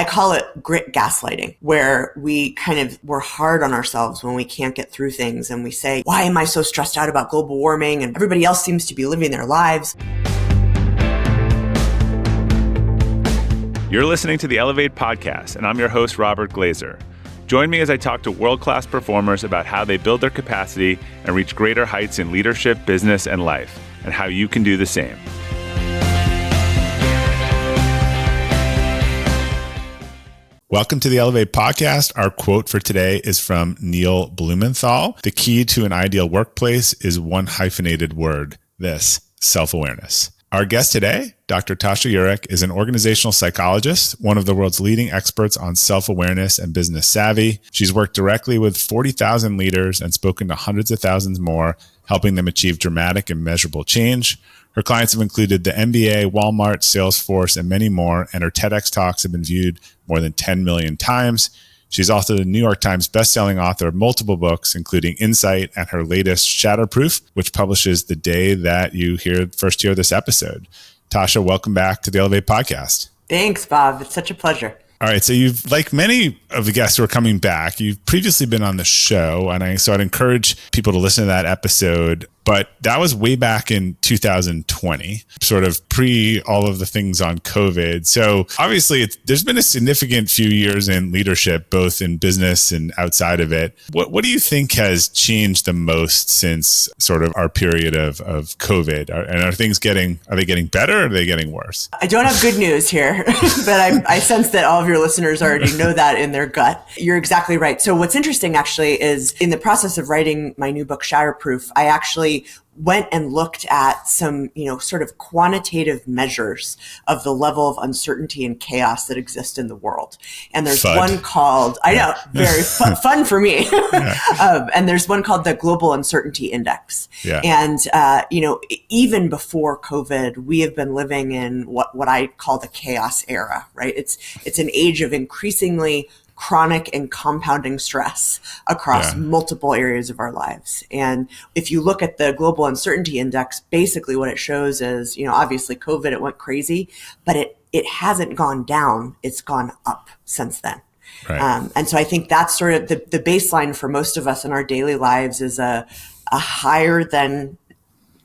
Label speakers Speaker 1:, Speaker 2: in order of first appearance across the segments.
Speaker 1: I call it grit gaslighting, where we're hard on ourselves when we can't get through things. And we say, why am I so stressed out about global warming? And everybody else seems to be living their lives.
Speaker 2: You're listening to the Elevate podcast, and I'm your host, Robert Glazer. Join me as I talk to world-class performers about how they build their capacity and reach greater heights in leadership, business, and life, and how you can do the same. Welcome to the Elevate podcast. Our quote for today is from Neil Blumenthal. The key to an ideal workplace is one hyphenated word, this: self-awareness. Our guest today, Dr. Tasha Eurich, is an organizational psychologist, one of the world's leading experts on self-awareness and business savvy. She's worked directly with 40,000 leaders and spoken to hundreds of thousands more, helping them achieve dramatic and measurable change. Her clients have included the NBA, Walmart, Salesforce, and many more, and her TEDx talks have been viewed more than 10 million times. She's also the New York Times bestselling author of multiple books, including Insight and her latest Shatterproof, which publishes the day that you first hear this episode. Tasha, welcome back to the Elevate podcast.
Speaker 1: Thanks, Bob. It's such a pleasure.
Speaker 2: All right. So you've, like many of the guests who are coming back, you've previously been on the show, and I'd encourage people to listen to that episode. But that was way back in 2020, sort of pre all of the things on COVID. So obviously there's been a significant few years in leadership, both in business and outside of it. What do you think has changed the most since sort of our period of COVID? Are they getting better, or are they getting worse?
Speaker 1: I don't have good news here, but I sense that all of your listeners already know that in their gut. You're exactly right. So what's interesting actually is in the process of writing my new book, Shatterproof, I actually went and looked at some, sort of quantitative measures of the level of uncertainty and chaos that exist in the world. And there's one called, I know, very fun for me. And there's one called the Global Uncertainty Index. Yeah. And, even before COVID, we have been living in what I call the chaos era, right? It's an age of increasingly chronic and compounding stress across multiple areas of our lives. And if you look at the Global Uncertainty Index, basically what it shows is, obviously COVID, it went crazy, but it hasn't gone down. It's gone up since then. Right. And so I think that's sort of the baseline for most of us in our daily lives is a higher than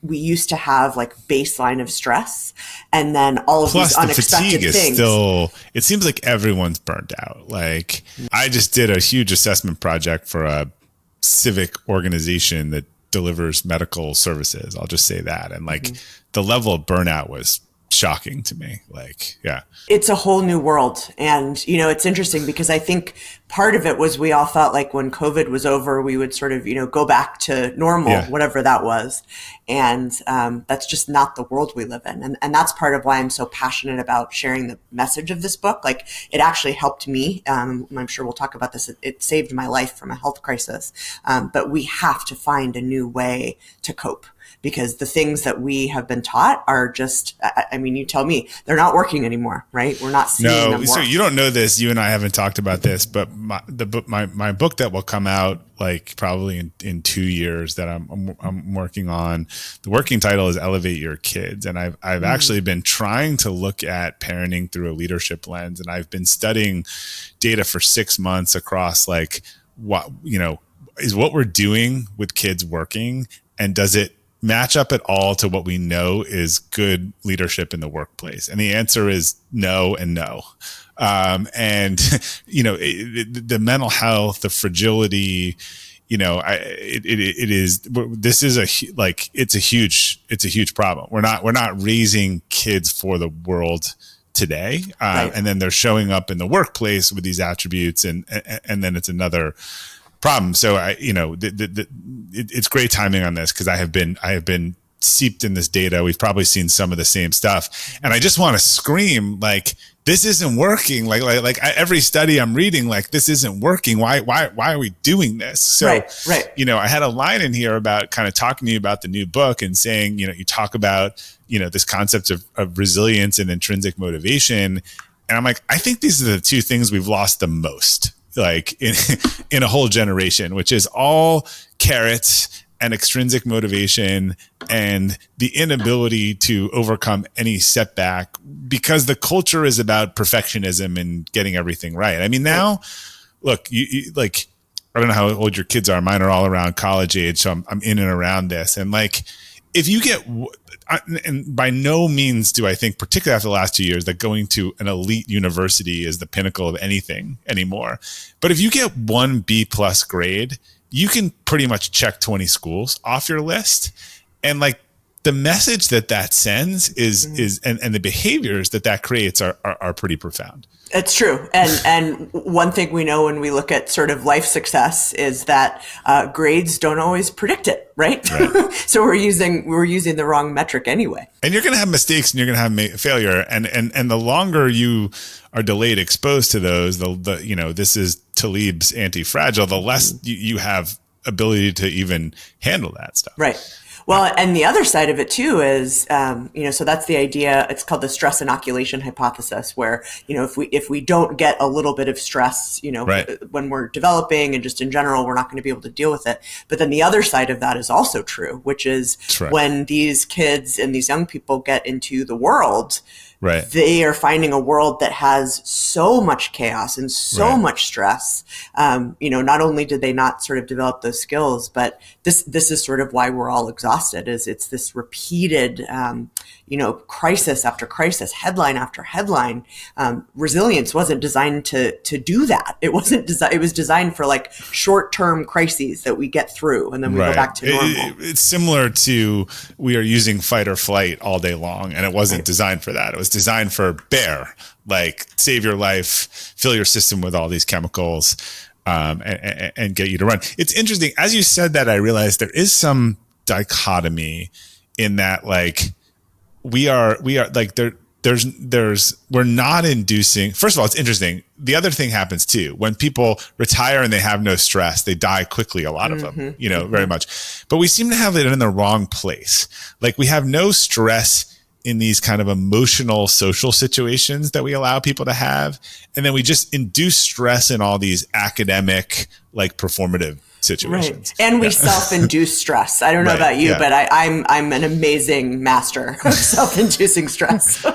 Speaker 1: we used to have, like, baseline of stress, and then all of these unexpected things.
Speaker 2: It seems like everyone's burnt out. Like, I just did a huge assessment project for a civic organization that delivers medical services. I'll just say that. And the level of burnout was shocking to me.
Speaker 1: It's a whole new world. And, it's interesting because I think part of it was we all felt like when COVID was over, we would sort of, go back to normal, whatever that was. And that's just not the world we live in. And that's part of why I'm so passionate about sharing the message of this book. Like, it actually helped me. I'm sure we'll talk about this. It saved my life from a health crisis. But we have to find a new way to cope, because the things that we have been taught are just, you tell me, they're not working anymore, right? We're not seeing them work.
Speaker 2: So you don't know this. You and I haven't talked about this, but my book that will come out probably in 2 years that I'm working on, the working title is Elevate Your Kids. And I've actually been trying to look at parenting through a leadership lens. And I've been studying data for 6 months across is what we're doing with kids working, and does it match up at all to what we know is good leadership in the workplace? And the answer is no and no. The mental health, the fragility, it's a huge problem. We're not raising kids for the world today. Right. And then they're showing up in the workplace with these attributes, and then it's another problem. So it's great timing on this, because I have been seeped in this data. We've probably seen some of the same stuff, and I just want to scream, this isn't working. Every study I'm reading, this isn't working. Why are we doing this? So, right. I had a line in here about kind of talking to you about the new book and saying, you talk about, this concept of resilience and intrinsic motivation. And I'm like, I think these are the two things we've lost the most, in a whole generation, which is all carrots and extrinsic motivation and the inability to overcome any setback because the culture is about perfectionism and getting everything right. I mean, now, look, you like, I don't know how old your kids are. Mine are all around college age. So I'm in and around this. And like, if you get, and by no means do I think, particularly after the last 2 years, that going to an elite university is the pinnacle of anything anymore. But if you get one B+ grade, you can pretty much check 20 schools off your list. And like the message that sends is and the behaviors that creates are pretty profound.
Speaker 1: It's true. And one thing we know when we look at sort of life success is that grades don't always predict it, right? So we're using the wrong metric anyway. And
Speaker 2: you're going to have mistakes and you're going to have failure. And the longer you are delayed exposed to those, the this is Taleb's anti-fragile, the less you have ability to even handle that stuff.
Speaker 1: Right. Well, and the other side of it too is, so that's the idea. It's called the stress inoculation hypothesis, where, if we don't get a little bit of stress, when we're developing and just in general, we're not going to be able to deal with it. But then the other side of that is also true, which is when these kids and these young people get into the world, they are finding a world that has so much chaos and so much stress. Not only did they not sort of develop those skills, but this is sort of why we're all exhausted. Is it's this repeated, crisis after crisis, headline after headline. Resilience wasn't designed to do that. It wasn't designed. It was designed for like short-term crises that we get through, and then we go back to normal.
Speaker 2: It's similar to we are using fight or flight all day long, and it wasn't designed for that. It was designed for bear, like save your life, fill your system with all these chemicals, and get you to run. It's interesting. As you said that, I realized there is some dichotomy in that, like, we are like we're not inducing. First of all, it's interesting. The other thing happens too. When people retire and they have no stress, they die quickly. A lot of them, very much. But we seem to have it in the wrong place. Like, we have no stress in these kind of emotional social situations that we allow people to have. And then we just induce stress in all these academic, like, performative situations.
Speaker 1: And we self-induce stress. I don't know about you, but I'm an amazing master of self-inducing stress.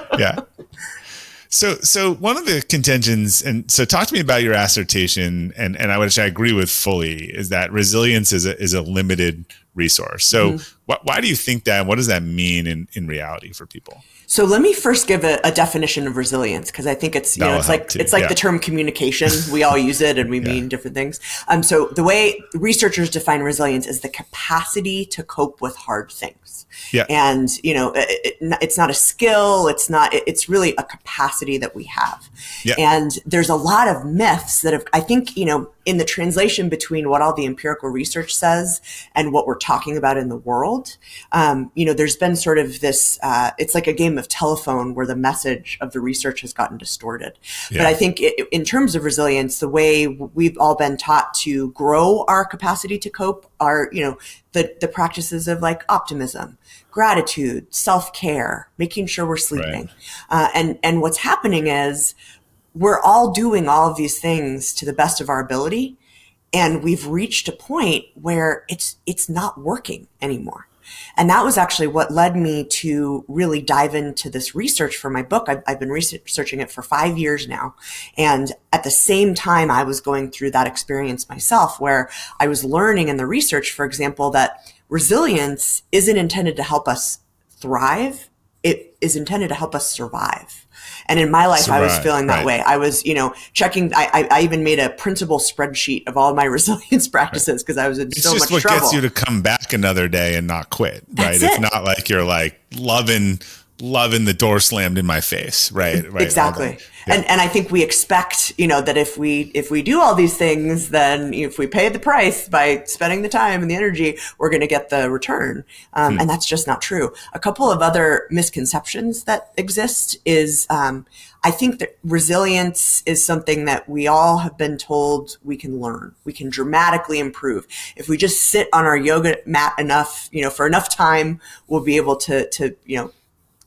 Speaker 2: So one of the contentions, and so talk to me about your assertion, and I agree with fully, is that resilience is a limited resource. So why do you think that? What does that mean in reality for people?
Speaker 1: So let me first give a definition of resilience, because I think it's like the term communication. We all use it and we mean different things. So the way researchers define resilience is the capacity to cope with hard things. And it's not a skill. It's really a capacity that we have. And there's a lot of myths that have, I think, in the translation between what all the empirical research says and what we're talking about in the world, there's been sort of this, it's like a game of telephone where the message of the research has gotten distorted. But I think in terms of resilience, the way we've all been taught to grow our capacity to cope are, the practices of like optimism, gratitude, self-care, making sure we're sleeping. And what's happening is we're all doing all of these things to the best of our ability. And we've reached a point where it's not working anymore. And that was actually what led me to really dive into this research for my book. I've been researching it for 5 years now. And at the same time, I was going through that experience myself, where I was learning in the research, for example, that resilience isn't intended to help us thrive. It is intended to help us survive. And in my life, I was feeling that way. I was, checking. I even made a printable spreadsheet of all my resilience practices because I was in so much trouble. It's just what gets
Speaker 2: you to come back another day and not quit, right? It's not like you're like loving the door slammed in my face, right?
Speaker 1: Exactly. And I think we expect, that if we do all these things, then if we pay the price by spending the time and the energy, we're going to get the return. And that's just not true. A couple of other misconceptions that exist is, I think that resilience is something that we all have been told we can learn. We can dramatically improve. If we just sit on our yoga mat enough, for enough time, we'll be able to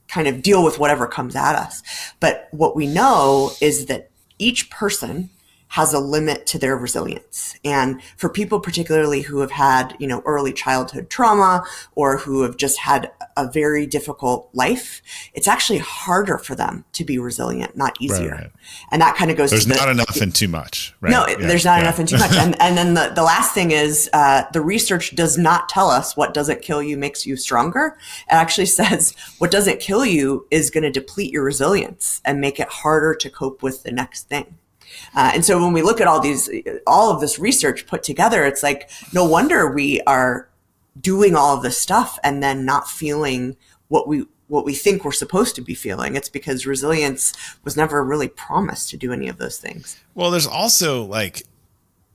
Speaker 1: kind of deal with whatever comes at us. But what we know is that each person has a limit to their resilience. And for people particularly who have had, early childhood trauma or who have just had a very difficult life, it's actually harder for them to be resilient, not easier.
Speaker 2: Right.
Speaker 1: And that kind of goes
Speaker 2: there's not enough and too much, right?
Speaker 1: No, there's not enough and too much. And then the last thing is the research does not tell us what doesn't kill you makes you stronger. It actually says what doesn't kill you is going to deplete your resilience and make it harder to cope with the next thing. And so when we look at all of this research put together, it's like, no wonder we are doing all of this stuff and then not feeling what we think we're supposed to be feeling. It's because resilience was never really promised to do any of those things.
Speaker 2: Well, there's also like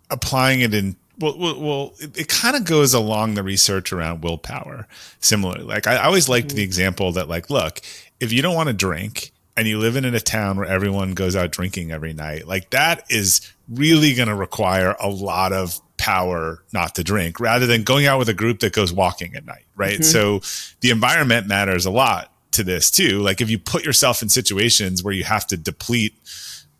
Speaker 2: applying it in, it kind of goes along the research around willpower. Similarly, like I always liked the example that like, look, if you don't want to drink, and you live in a town where everyone goes out drinking every night, like that is really going to require a lot of power not to drink rather than going out with a group that goes walking at night, right? Mm-hmm. So the environment matters a lot to this too. Like if you put yourself in situations where you have to deplete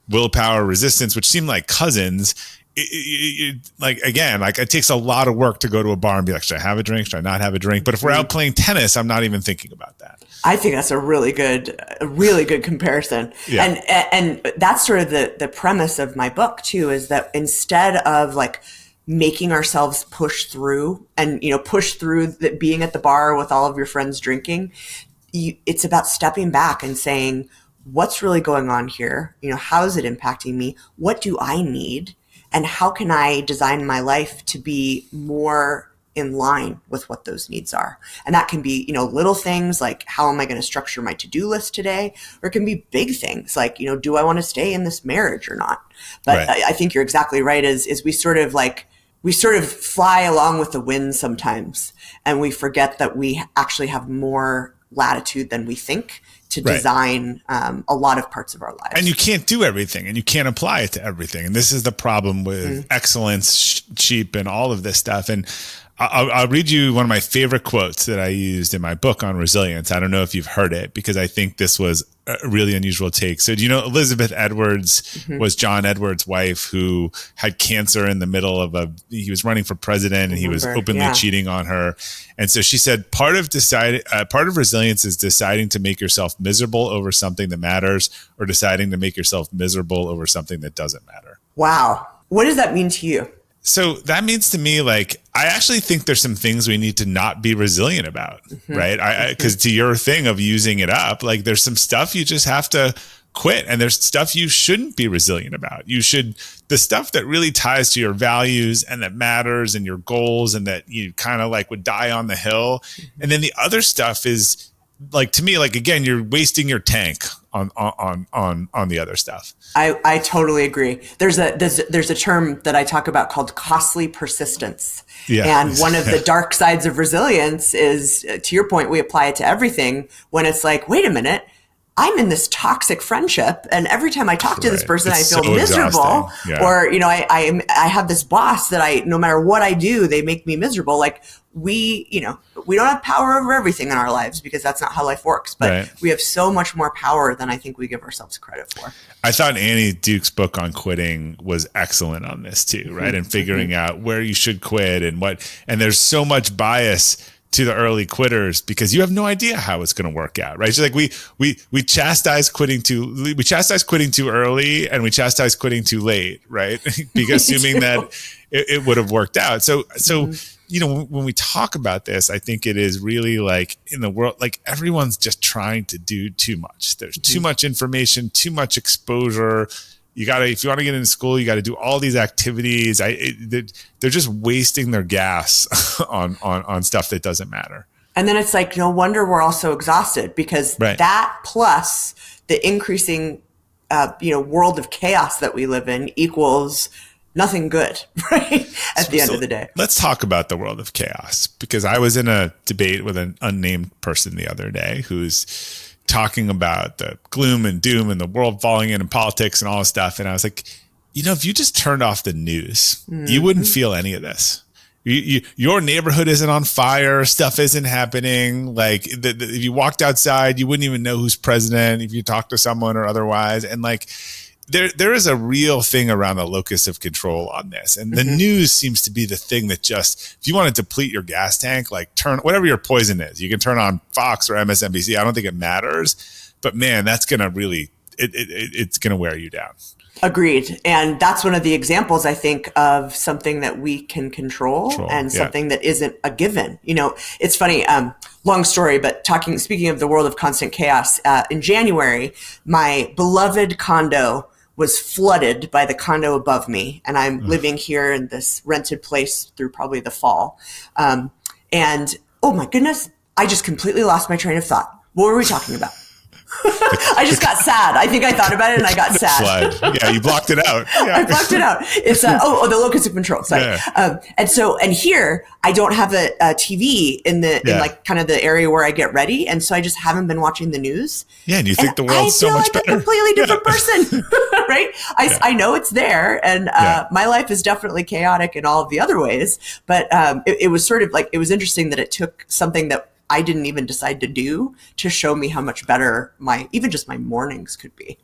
Speaker 2: willpower, resistance, which seem like cousins, it takes a lot of work to go to a bar and be like, should I have a drink? Should I not have a drink? But if we're out playing tennis, I'm not even thinking about that.
Speaker 1: I think that's a really good comparison. Yeah. And that's sort of the premise of my book too, is that instead of like making ourselves push through being at the bar with all of your friends drinking, it's about stepping back and saying, what's really going on here? How is it impacting me? What do I need? And how can I design my life to be more in line with what those needs are? And that can be, little things like, how am I going to structure my to-do list today? Or it can be big things like, do I want to stay in this marriage or not? But right. I think you're exactly right. Is we sort of fly along with the wind sometimes, and we forget that we actually have more latitude than we think to design a lot of parts of our lives.
Speaker 2: And you can't do everything and you can't apply it to everything. And this is the problem with excellence, cheap, and all of this stuff. And I'll read you one of my favorite quotes that I used in my book on resilience. I don't know if you've heard it because I think this was a really unusual take. So do you know Elizabeth Edwards was John Edwards' wife who had cancer in the middle of he was running for president and he was openly cheating on her. And so she said, part of resilience is deciding to make yourself miserable over something that matters or deciding to make yourself miserable over something that doesn't matter.
Speaker 1: Wow. What does that mean to you?
Speaker 2: So that means to me, like, I actually think there's some things we need to not be resilient about, right? Because to your thing of using it up, like there's some stuff you just have to quit and there's stuff you shouldn't be resilient about. The stuff that really ties to your values and that matters and your goals and that you kind of like would die on the hill. And then the other stuff is like, to me, like, again, you're wasting your tank on the other stuff.
Speaker 1: I totally agree. There's a term that I talk about called costly persistence. Yeah. And one of the dark sides of resilience is, to your point, we apply it to everything when it's like, wait a minute, I'm in this toxic friendship, and every time I talk to this person, I feel miserable. Yeah. Or, I have this boss that no matter what I do, they make me miserable. Like we don't have power over everything in our lives because that's not how life works. But we have so much more power than I think we give ourselves credit for.
Speaker 2: I thought Annie Duke's book on quitting was excellent on this too, right? And figuring out where you should quit and there's so much bias to the early quitters because you have no idea how it's going to work out, right? So like we chastise quitting too early and we chastise quitting too late, right? Because assuming that it would have worked out. So when we talk about this, I think it is really like in the world, like everyone's just trying to do too much. There's too much information, too much exposure. If you want to get into school, you got to do all these activities. They're just wasting their gas on stuff that doesn't matter.
Speaker 1: And then it's like, no wonder we're all so exhausted because that plus the increasing, world of chaos that we live in equals nothing good, right? At the end of the day.
Speaker 2: Let's talk about the world of chaos because I was in a debate with an unnamed person the other day who's talking about the gloom and doom and the world falling in and politics and all this stuff. And I was like, if you just turned off the news, you wouldn't feel any of this. Your neighborhood isn't on fire. Stuff isn't happening. Like if you walked outside, you wouldn't even know who's president if you talked to someone or otherwise. And like there is a real thing around the locus of control on this. And the news seems to be the thing that just, if you want to deplete your gas tank, like turn whatever your poison is, you can turn on Fox or MSNBC. I don't think it matters, but man, that's going to really, it's going to wear you down.
Speaker 1: Agreed. And that's one of the examples, I think, of something that we can control and something that isn't a given. You know, it's funny, long story, but speaking of the world of constant chaos, in January, my beloved condo was flooded by the condo above me. And I'm living here in this rented place through probably the fall. And oh my goodness, I just completely lost my train of thought. What were we talking about? I just got sad. I think I thought about it and I got sad.
Speaker 2: Yeah, you blocked it out. Yeah.
Speaker 1: I blocked it out. It's the locus of control. Sorry. Yeah. And here I don't have a TV in like kind of the area where I get ready, and so I just haven't been watching the news.
Speaker 2: Yeah, and you think the world's so much better.
Speaker 1: I feel like a completely different person, right? I know it's there, and my life is definitely chaotic in all of the other ways. But it was sort of like, it was interesting that it took something that I didn't even decide to do to show me how much better even just my mornings could be.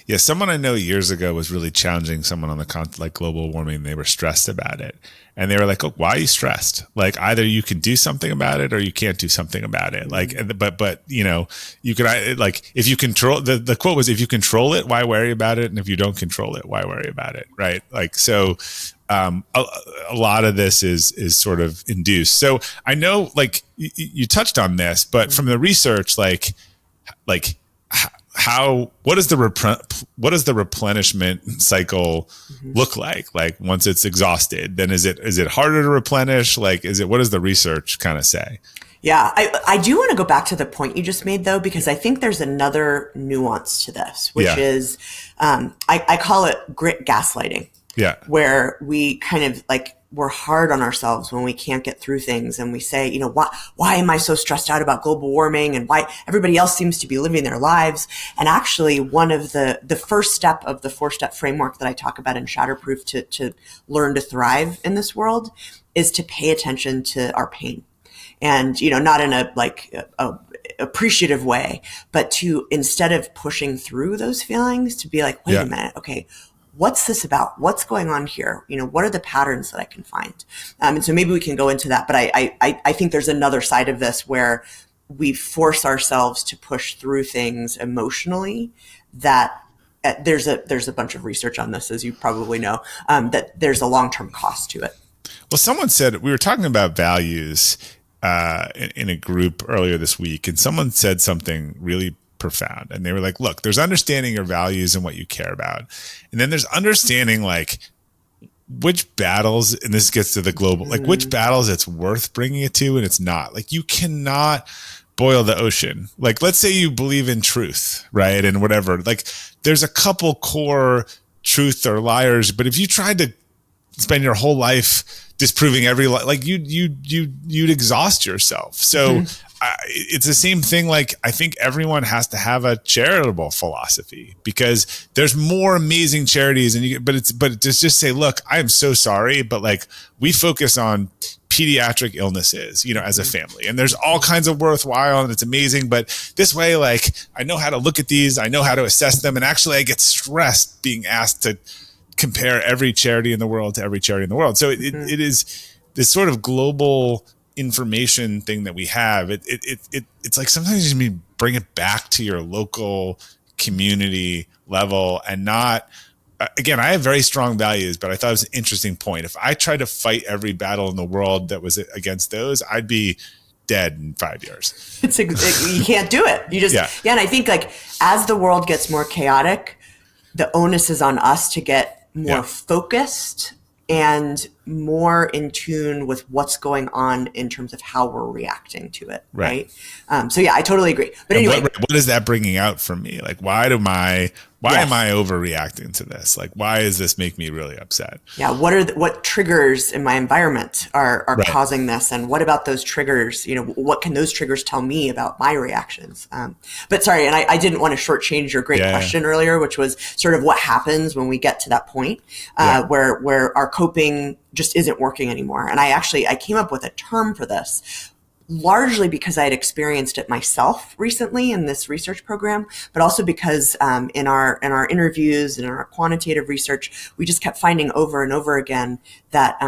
Speaker 2: Yeah, someone I know years ago was really challenging someone on like global warming. They were stressed about it, and they were like, "Oh, why are you stressed? Like, either you can do something about it or you can't do something about it. Like, but you know, you could like if you control the quote was, if you control it, why worry about it? And if you don't control it, why worry about it? Right? Like so." A lot of this is sort of induced. So I know, like you touched on this, but from the research, like what does the replenishment cycle look like? Like once it's exhausted, then is it harder to replenish? Like what does the research kind of say?
Speaker 1: Yeah, I do want to go back to the point you just made, though, because I think there's another nuance to this, which is I call it grit gaslighting.
Speaker 2: Yeah.
Speaker 1: Where we kind of like, we're hard on ourselves when we can't get through things. And we say, you know, why am I so stressed out about global warming and why everybody else seems to be living their lives? And actually one of the first step of the 4-step framework that I talk about in Shatterproof to learn to thrive in this world is to pay attention to our pain. And, you know, not in a appreciative way, but to, instead of pushing through those feelings, to be like, wait a minute, okay, what's this about? What's going on here? You know, what are the patterns that I can find? And so maybe we can go into that. But I think there's another side of this where we force ourselves to push through things emotionally that there's a bunch of research on this, as you probably know, that there's a long-term cost to it.
Speaker 2: Well, someone said, we were talking about values in a group earlier this week, and someone said something really profound, and they were like, look, there's understanding your values and what you care about, and then there's understanding like which battles, and this gets to the global, like which battles it's worth bringing it to and it's not. Like you cannot boil the ocean. Like let's say you believe in truth, right, and whatever, like there's a couple core truth or liars, but if you tried to spend your whole life disproving every like you'd exhaust yourself. So it's the same thing. Like I think everyone has to have a charitable philosophy, because there's more amazing charities, and but just say, look, I am so sorry, but like we focus on pediatric illnesses, you know, as a family, and there's all kinds of worthwhile, and it's amazing, but this way, like I know how to look at these, I know how to assess them, and actually I get stressed being asked to compare every charity in the world to every charity in the world. So it is this sort of global information thing that we have. It's like sometimes you need to bring it back to your local community level, and not, again, I have very strong values, but I thought it was an interesting point. If I tried to fight every battle in the world that was against those, I'd be dead in 5 years.
Speaker 1: You can't do it. You just, and I think like as the world gets more chaotic, the onus is on us to get more focused and more in tune with what's going on in terms of how we're reacting to it. Right. So yeah, I totally agree. But anyway,
Speaker 2: what is that bringing out from me? Like, why am I overreacting to this? Like, why does this make me really upset?
Speaker 1: Yeah. What triggers in my environment are causing this? And what about those triggers? You know, what can those triggers tell me about my reactions? But sorry, and I didn't want to shortchange your great question earlier, which was sort of what happens when we get to that point where our coping just isn't working anymore. And I came up with a term for this. largely because I had experienced it myself recently in this research program, but also because in our interviews and in our quantitative research, we just kept finding over and over again that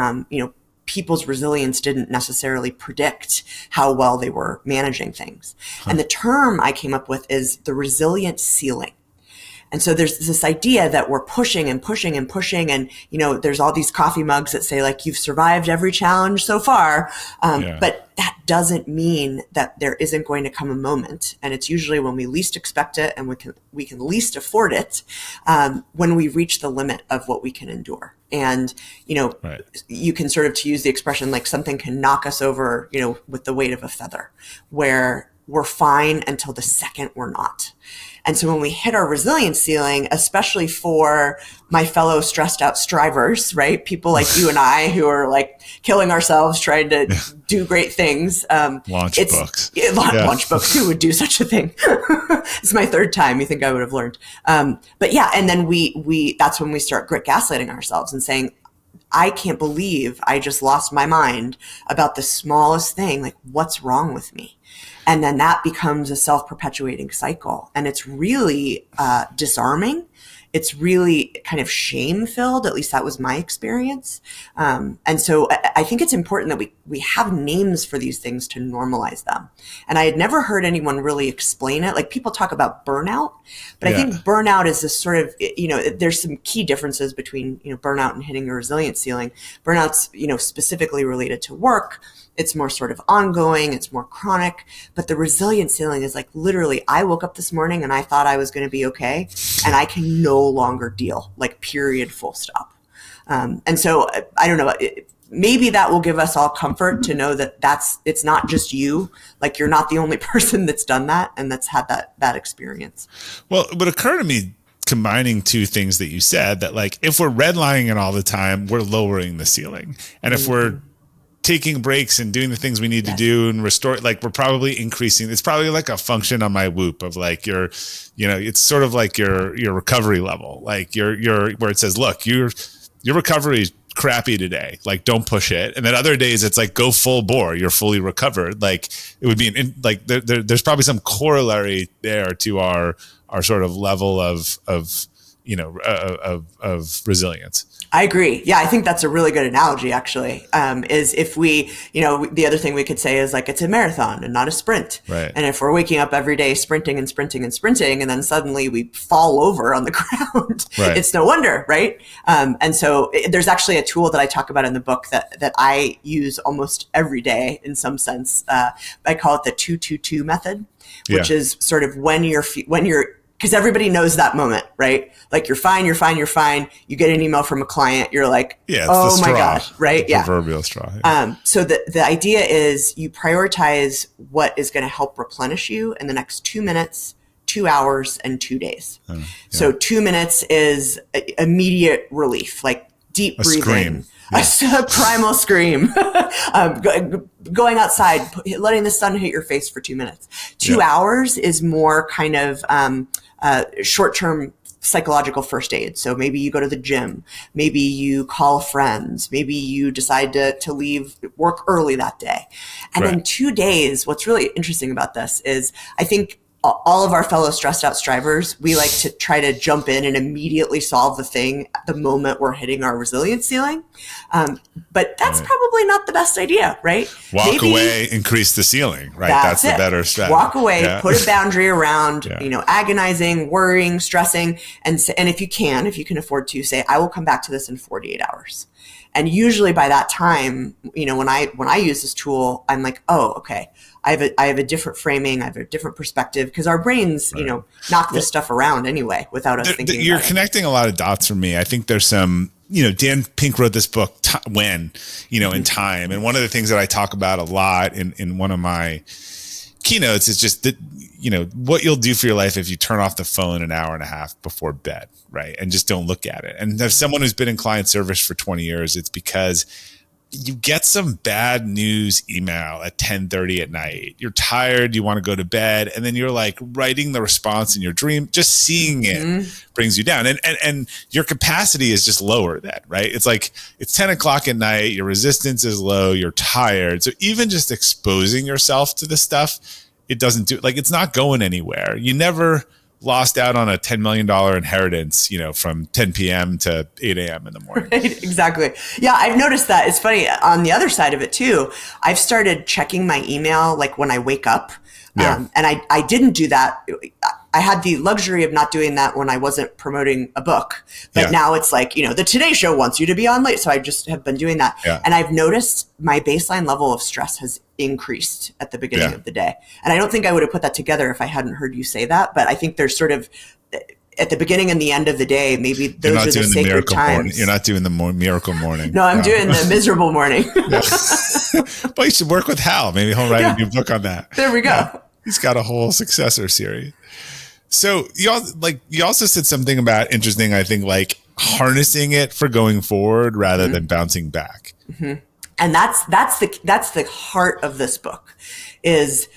Speaker 1: people's resilience didn't necessarily predict how well they were managing things. And the term I came up with is the resilient ceiling. And so there's this idea that we're pushing and pushing and pushing. And, there's all these coffee mugs that say like, you've survived every challenge so far. But that doesn't mean that there isn't going to come a moment. And it's usually when we least expect it and we can least afford it, when we reach the limit of what we can endure. And, you can sort of, to use the expression, like something can knock us over, with the weight of a feather, where we're fine until the second we're not. And so when we hit our resilience ceiling, especially for my fellow stressed out strivers, right? People like you and I who are like killing ourselves trying to do great things.
Speaker 2: Launch books.
Speaker 1: Launch books. Who would do such a thing? It's my third time. You think I would have learned. But yeah, and then we that's when we start gaslighting ourselves and saying, I can't believe I just lost my mind about the smallest thing. Like, what's wrong with me? And then that becomes a self-perpetuating cycle. And it's really disarming. It's really kind of shame-filled. At least that was my experience. And so I think it's important that we have names for these things to normalize them. And I had never heard anyone really explain it. Like, people talk about burnout, but I think burnout is this sort of, there's some key differences between, burnout and hitting a resilience ceiling. Burnout's, specifically related to work. It's more sort of ongoing, it's more chronic, but the resilience ceiling is like, literally, I woke up this morning and I thought I was going to be okay, and I can no longer deal, like, period, full stop. And so I don't know, maybe that will give us all comfort to know that it's not just you, like, you're not the only person that's done that and that's had that experience.
Speaker 2: Well, it would occur to me, combining two things that you said, that like, if we're redlining it all the time, we're lowering the ceiling. And if we're taking breaks and doing the things we need to do and restore, like, we're probably increasing. It's probably like a function on my Whoop of like it's sort of like your recovery level, like your where it says, look, your recovery is crappy today, like, don't push it. And then other days it's like, go full bore, you're fully recovered. Like, it would be there's probably some corollary there to our sort of level of resilience.
Speaker 1: I agree. Yeah, I think that's a really good analogy, actually, is if we, the other thing we could say is like, it's a marathon and not a sprint.
Speaker 2: Right.
Speaker 1: And if we're waking up every day sprinting and sprinting and sprinting, and then suddenly we fall over on the ground, it's no wonder, right? And so there's actually a tool that I talk about in the book that I use almost every day in some sense. I call it the 2-2-2 method, which is sort of when you're because everybody knows that moment, right? Like, you're fine. You get an email from a client. You're like, oh my gosh, right?
Speaker 2: The proverbial straw.
Speaker 1: So the idea is you prioritize what is going to help replenish you in the next 2 minutes, 2 hours, and 2 days. So 2 minutes is immediate relief, like deep breathing. A primal scream, going outside, letting the sun hit your face for 2 minutes. 2 hours is more kind of short-term psychological first aid. So maybe you go to the gym, maybe you call friends, maybe you decide to leave work early that day. And then 2 days, what's really interesting about this is, I think all of our fellow stressed out strivers, we like to try to jump in and immediately solve the thing at the moment we're hitting our resilience ceiling. But that's probably not the best idea, right?
Speaker 2: Walk away, increase the ceiling, right? That's the better strategy.
Speaker 1: Walk away, put a boundary around, agonizing, worrying, stressing. And if you can afford to, say, I will come back to this in 48 hours. And usually by that time, when I use this tool, I'm like, oh, okay, I have a different framing, I have a different perspective, because our brains, knock this stuff around anyway without us thinking.
Speaker 2: You're connecting a lot of dots for me. I think there's some, Dan Pink wrote this book, in Time. And one of the things that I talk about a lot in one of my keynotes is just that, what you'll do for your life if you turn off the phone an hour and a half before bed, right? And just don't look at it. And as someone who's been in client service for 20 years, it's because you get some bad news email at 10:30 at night. You're tired, you want to go to bed, and then you're like writing the response in your dream. Just seeing it brings you down. And your capacity is just lower then, right? It's like it's 10 o'clock at night, your resistance is low, you're tired. So even just exposing yourself to this stuff, it doesn't do, like, it's not going anywhere. You never lost out on a $10 million inheritance, from 10 p.m. to 8 a.m. in the morning.
Speaker 1: Right, exactly. Yeah, I've noticed that. It's funny. On the other side of it too, I've started checking my email like when I wake up.
Speaker 2: Yeah.
Speaker 1: And I didn't do that. I had the luxury of not doing that when I wasn't promoting a book. But now it's like, the Today Show wants you to be on late. So I just have been doing that.
Speaker 2: Yeah.
Speaker 1: And I've noticed my baseline level of stress has increased at the beginning of the day. And I don't think I would have put that together if I hadn't heard you say that. But I think there's sort of, at the beginning and the end of the day, maybe those are the sacred times.
Speaker 2: You're not doing the miracle morning.
Speaker 1: No, I'm doing the miserable morning.
Speaker 2: But you should work with Hal. Maybe he'll write a new book on that.
Speaker 1: There we go.
Speaker 2: Yeah. He's got a whole successor series. So you also said something about interesting, I think, like harnessing it for going forward rather than bouncing back.
Speaker 1: Mm-hmm. And that's the heart of this book, is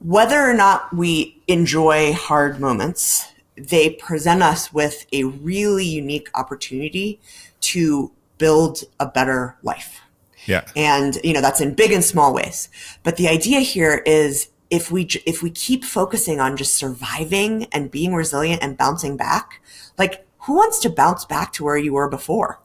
Speaker 1: whether or not we enjoy hard moments, they present us with a really unique opportunity to build a better life.
Speaker 2: Yeah.
Speaker 1: And, that's in big and small ways. But the idea here is if we keep focusing on just surviving and being resilient and bouncing back, like, who wants to bounce back to where you were before?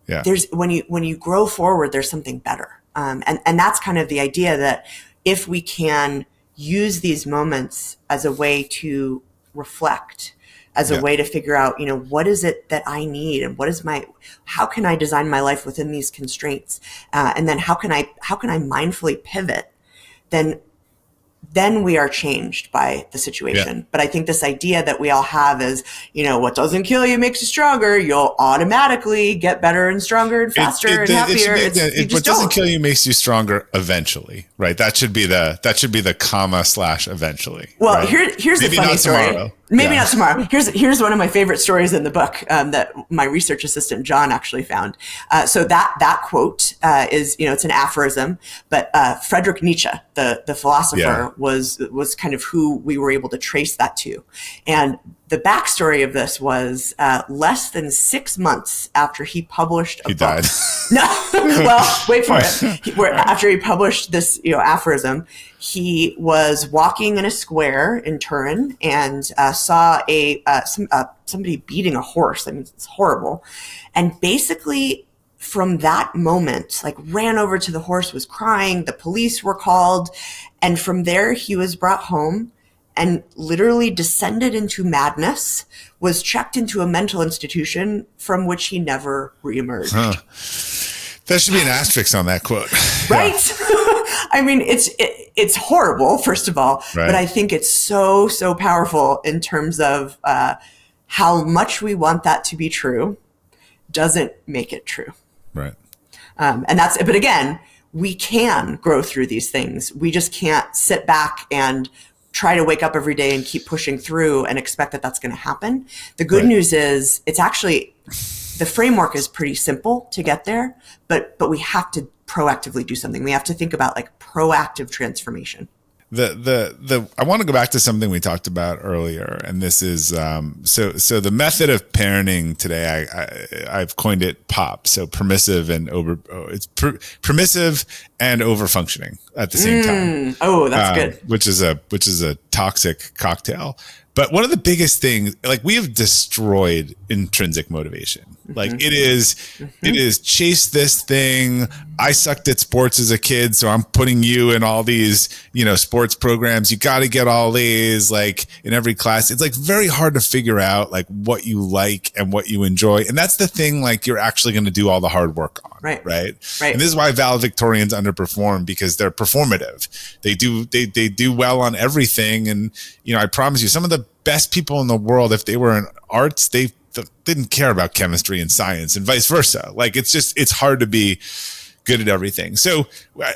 Speaker 2: Yeah.
Speaker 1: There's when you grow forward, there's something better. And that's kind of the idea, that if we can use these moments as a way to reflect, as a way to figure out, what is it that I need, and how can I design my life within these constraints? And then how can I mindfully pivot? Then we are changed by the situation. Yeah. But I think this idea that we all have is, what doesn't kill you makes you stronger. You'll automatically get better and stronger and faster and happier.
Speaker 2: What doesn't kill you makes you stronger eventually, right? That should be the comma / eventually.
Speaker 1: Well,
Speaker 2: right?
Speaker 1: here's a funny story.
Speaker 2: Tomorrow.
Speaker 1: Maybe not tomorrow. Here's one of my favorite stories in the book that my research assistant John actually found. So that quote is, it's an aphorism, but Friedrich Nietzsche, the philosopher, was kind of who we were able to trace that to. And the backstory of this was less than 6 months after he published a book.
Speaker 2: Died.
Speaker 1: No, well, wait for it. After he published this, aphorism, he was walking in a square in Turin and saw somebody beating a horse. I mean, it's horrible. And basically, from that moment, like, ran over to the horse, was crying. The police were called. And from there, he was brought home and literally descended into madness, was checked into a mental institution from which he never reemerged.
Speaker 2: Huh. There should be an asterisk on that quote.
Speaker 1: Right? I mean, it's horrible, first of all, but I think it's so powerful in terms of how much we want that to be true doesn't make it true.
Speaker 2: Right.
Speaker 1: But again, we can grow through these things. We just can't sit back and try to wake up every day and keep pushing through and expect that that's going to happen. The good news is it's actually, the framework is pretty simple to get there, but we have to proactively do something. We have to think about like proactive transformation.
Speaker 2: I want to go back to something we talked about earlier, and this is so the method of parenting today. I've coined it POP, so permissive and permissive and over functioning at the same time.
Speaker 1: Oh, that's good.
Speaker 2: Which is a toxic cocktail. But one of the biggest things, like, we have destroyed intrinsic motivation. Like, it is chase this thing. I sucked at sports as a kid, so I'm putting you in all these, sports programs. You got to get all these, like, in every class. It's like very hard to figure out like what you like and what you enjoy. And that's the thing, like, you're actually going to do all the hard work on. Right. And this is why valedictorians underperform, because they're performative. They do well on everything. And, I promise you, some of the best people in the world, if they were in arts, they didn't care about chemistry and science, and vice versa. Like, it's hard to be good at everything. So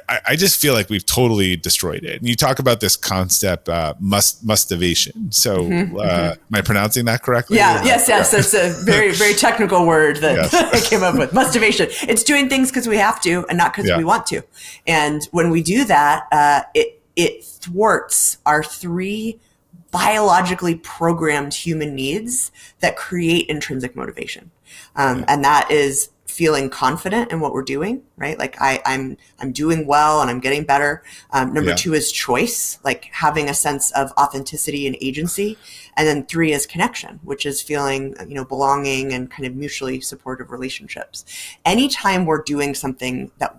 Speaker 2: I just feel like we've totally destroyed it. And you talk about this concept, mustivation. So am I pronouncing that correctly?
Speaker 1: Yeah. Yes. That's a very, very technical word that I came up with. Mustivation. It's doing things because we have to and not because we want to. And when we do that, it thwarts our 3 biologically programmed human needs that create intrinsic motivation. And that is feeling confident in what we're doing, right? Like I'm doing well and I'm getting better. Number 2 is choice, like having a sense of authenticity and agency. And then 3 is connection, which is feeling, belonging and kind of mutually supportive relationships. Anytime we're doing something that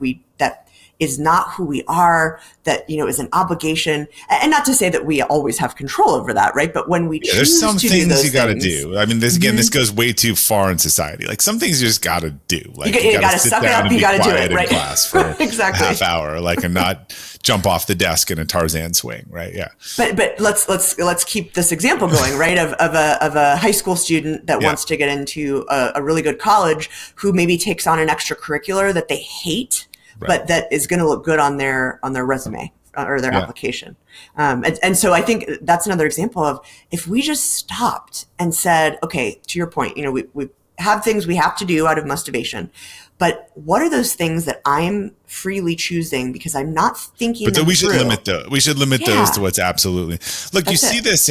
Speaker 1: is not who we are, that, is an obligation. And not to say that we always have control over that, right? But when we choose
Speaker 2: there's some
Speaker 1: to
Speaker 2: things
Speaker 1: do those
Speaker 2: you got to
Speaker 1: things,
Speaker 2: do. I mean, this goes way too far in society. Like some things you just got to do. Like
Speaker 1: you got to suck it up. You got to do it, right?
Speaker 2: In class for
Speaker 1: exactly.
Speaker 2: a half hour, and not jump off the desk in a Tarzan swing, right? Yeah.
Speaker 1: But let's keep this example going, right? Of a high school student that wants to get into a really good college, who maybe takes on an extracurricular that they hate, but that is going to look good on their resume or their application. And so I think that's another example of, if we just stopped and said, okay, to your point, we have things we have to do out of motivation, but what are those things that I'm freely choosing because I'm not thinking?
Speaker 2: But we should limit those. We should limit those to what's absolutely. Look, you see this